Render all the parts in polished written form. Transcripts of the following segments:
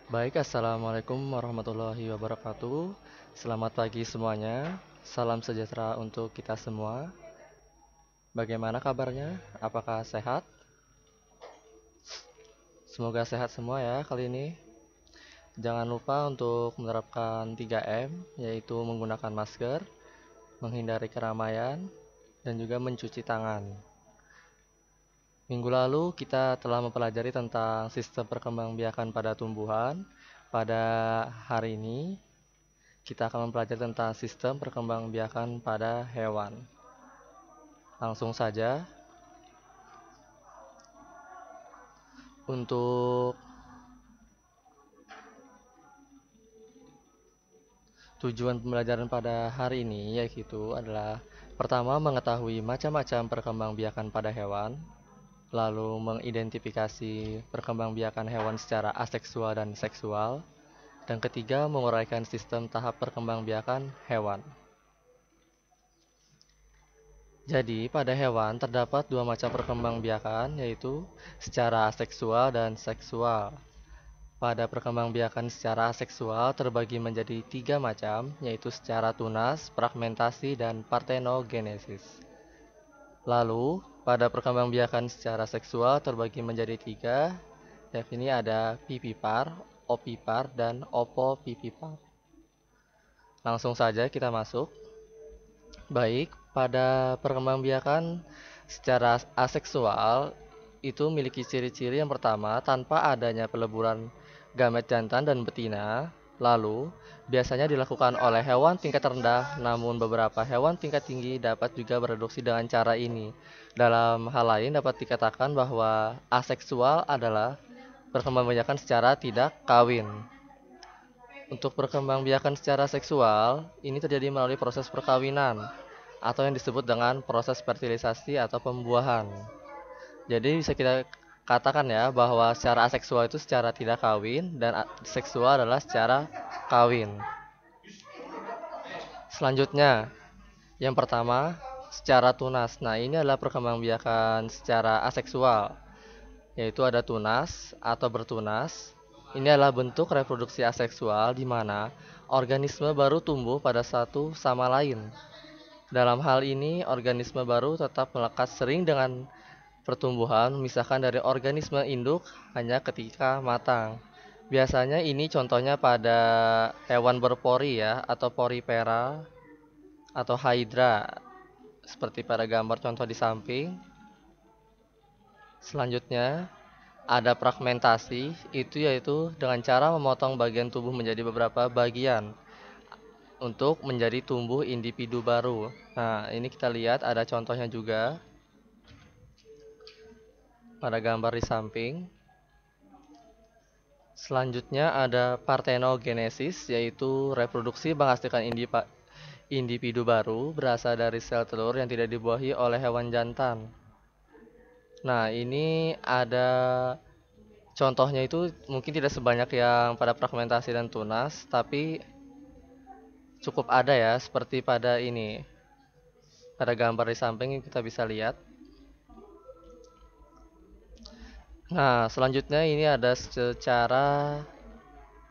Baik, assalamualaikum warahmatullahi wabarakatuh. Selamat pagi semuanya. Salam sejahtera untuk kita semua. Bagaimana kabarnya? Apakah sehat? Semoga sehat semua ya kali ini. Jangan lupa untuk menerapkan 3M, yaitu menggunakan masker, menghindari keramaian, dan juga mencuci tangan. Minggu lalu kita telah mempelajari tentang sistem perkembangbiakan pada tumbuhan. Pada hari ini kita akan mempelajari tentang sistem perkembangbiakan pada hewan. Langsung saja, untuk tujuan pembelajaran pada hari ini yaitu adalah pertama mengetahui macam-macam perkembangbiakan pada hewan, lalu mengidentifikasi perkembangbiakan hewan secara aseksual dan seksual, dan ketiga menguraikan sistem tahap perkembangbiakan hewan. Jadi, pada hewan terdapat dua macam perkembangbiakan, yaitu secara aseksual dan seksual. Pada perkembangbiakan secara seksual terbagi menjadi tiga macam, yaitu secara tunas, fragmentasi, dan partenogenesis. Lalu, pada perkembangbiakan secara seksual terbagi menjadi tiga, yakni ada vivipar, ovipar, dan opovivipar. Langsung saja kita masuk. Baik, pada perkembangbiakan secara aseksual itu memiliki ciri-ciri yang pertama tanpa adanya peleburan gamet jantan dan betina. Lalu, biasanya dilakukan oleh hewan tingkat rendah, namun beberapa hewan tingkat tinggi dapat juga bereproduksi dengan cara ini. Dalam hal lain dapat dikatakan bahwa aseksual adalah perkembangbiakan secara tidak kawin. Untuk perkembangbiakan secara seksual, ini terjadi melalui proses perkawinan atau yang disebut dengan proses fertilisasi atau pembuahan. Jadi bisa kita katakan ya bahwa secara aseksual itu secara tidak kawin dan seksual adalah secara kawin. Selanjutnya, yang pertama secara tunas. Nah, ini adalah perkembangbiakan secara aseksual, yaitu ada tunas atau bertunas. Ini adalah bentuk reproduksi aseksual di mana organisme baru tumbuh pada satu sama lain. Dalam hal ini, organisme baru tetap melekat sering dengan pertumbuhan, misalkan dari organisme induk hanya ketika matang. Biasanya ini contohnya pada hewan berpori ya, atau porifera atau hydra, seperti pada gambar contoh di samping. Selanjutnya, ada fragmentasi, itu yaitu dengan cara memotong bagian tubuh menjadi beberapa bagian untuk menjadi tumbuh individu baru. Nah, ini kita lihat ada contohnya juga pada gambar di samping. Selanjutnya ada partenogenesis, yaitu reproduksi menghasilkan individu baru berasal dari sel telur yang tidak dibuahi oleh hewan jantan. Nah, ini ada contohnya itu mungkin tidak sebanyak yang pada fragmentasi dan tunas, tapi cukup ada ya, seperti pada ini. Pada gambar di samping kita bisa lihat. Nah, selanjutnya ini ada secara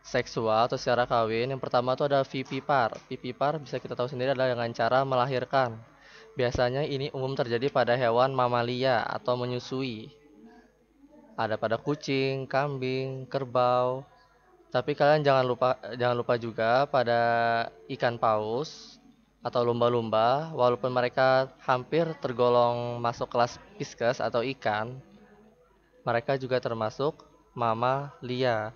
seksual atau secara kawin. Yang pertama itu ada vivipar. Vivipar bisa kita tahu sendiri adalah dengan cara melahirkan. Biasanya ini umum terjadi pada hewan mamalia atau menyusui. Ada pada kucing, kambing, kerbau. Tapi kalian jangan lupa juga pada ikan paus atau lumba-lumba, walaupun mereka hampir tergolong masuk kelas pisces atau ikan, mereka juga termasuk mamalia.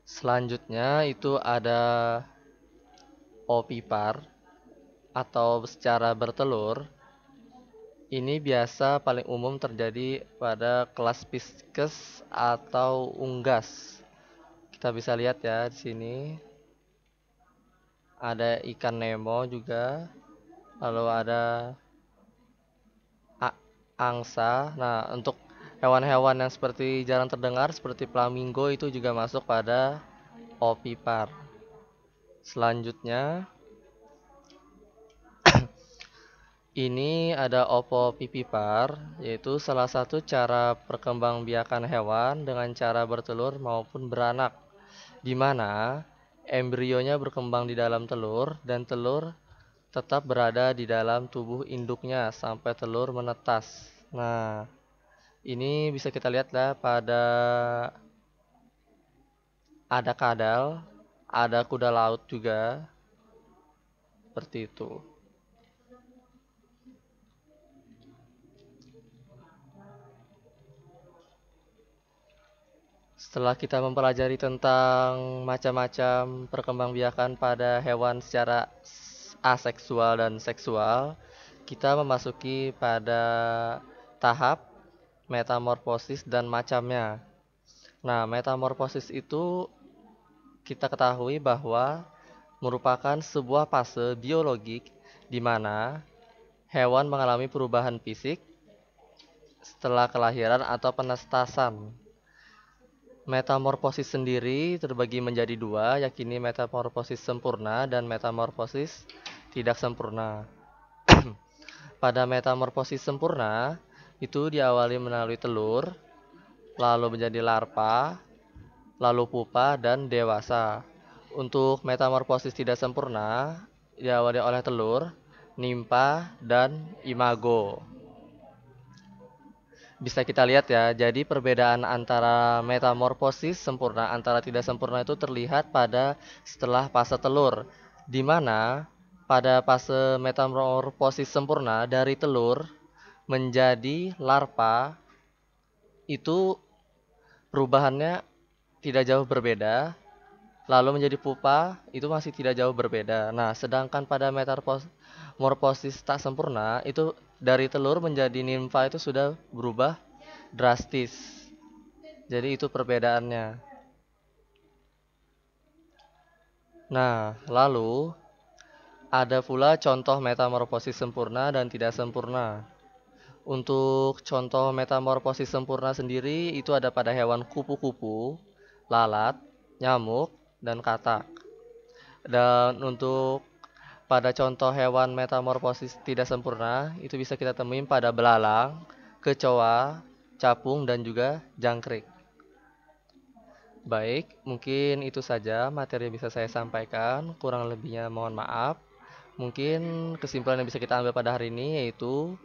Selanjutnya itu ada ovipar atau secara bertelur. Ini biasa paling umum terjadi pada kelas Pisces atau unggas. Kita bisa lihat ya di sini. Ada ikan Nemo juga. Lalu ada angsa. Nah, untuk hewan-hewan yang seperti jarang terdengar seperti flamingo itu juga masuk pada ovipar. Selanjutnya Ini ada opopipipar, yaitu salah satu cara perkembangbiakan hewan dengan cara bertelur maupun beranak, di mana embrionya berkembang di dalam telur dan telur tetap berada di dalam tubuh induknya sampai telur menetas. Nah, ini bisa kita lihat lah pada ada kadal, ada kuda laut juga, seperti itu. Setelah kita mempelajari tentang macam-macam perkembangbiakan pada hewan secara aseksual dan seksual, kita memasuki pada tahap metamorfosis dan macamnya. Nah, metamorfosis itu kita ketahui bahwa merupakan sebuah fase biologik di mana hewan mengalami perubahan fisik setelah kelahiran atau penestasan. Metamorfosis sendiri terbagi menjadi dua, yakni metamorfosis sempurna dan metamorfosis tidak sempurna. Pada metamorfosis sempurna, itu diawali melalui telur, lalu menjadi larva, lalu pupa, dan dewasa. Untuk metamorfosis tidak sempurna, diawali oleh telur, nimpa, dan imago. Bisa kita lihat ya, jadi perbedaan antara metamorfosis sempurna antara tidak sempurna itu terlihat pada setelah fase telur, di mana pada fase metamorfosis sempurna dari telur menjadi larva itu perubahannya tidak jauh berbeda, lalu menjadi pupa itu masih tidak jauh berbeda. Nah, sedangkan pada metamorfosis tak sempurna itu dari telur menjadi nimfa itu sudah berubah drastis. Jadi itu perbedaannya. Nah, lalu ada pula contoh metamorfosis sempurna dan tidak sempurna. Untuk contoh metamorfosis sempurna sendiri itu ada pada hewan kupu-kupu, lalat, nyamuk, dan katak. Dan untuk pada contoh hewan metamorfosis tidak sempurna itu bisa kita temuin pada belalang, kecoa, capung, dan juga jangkrik. Baik, mungkin itu saja materi yang bisa saya sampaikan. Kurang lebihnya mohon maaf. Mungkin kesimpulan yang bisa kita ambil pada hari ini yaitu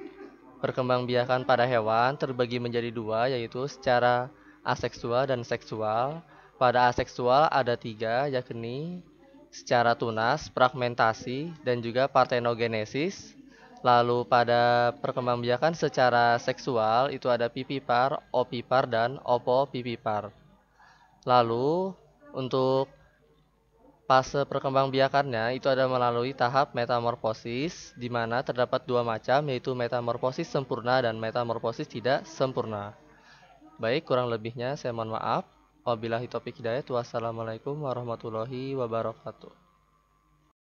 perkembangbiakan pada hewan terbagi menjadi dua, yaitu secara aseksual dan seksual. Pada aseksual ada tiga, yakni secara tunas, fragmentasi, dan juga partenogenesis. Lalu pada perkembangbiakan secara seksual itu ada pipipar, opipar, dan opopipipar. Lalu untuk fase perkembangbiakannya itu ada melalui tahap metamorfosis, di mana terdapat dua macam, yaitu metamorfosis sempurna dan metamorfosis tidak sempurna. Baik, kurang lebihnya saya mohon maaf. Wabillahi taufiq hidayah. Wassalamualaikum warahmatullahi wabarakatuh.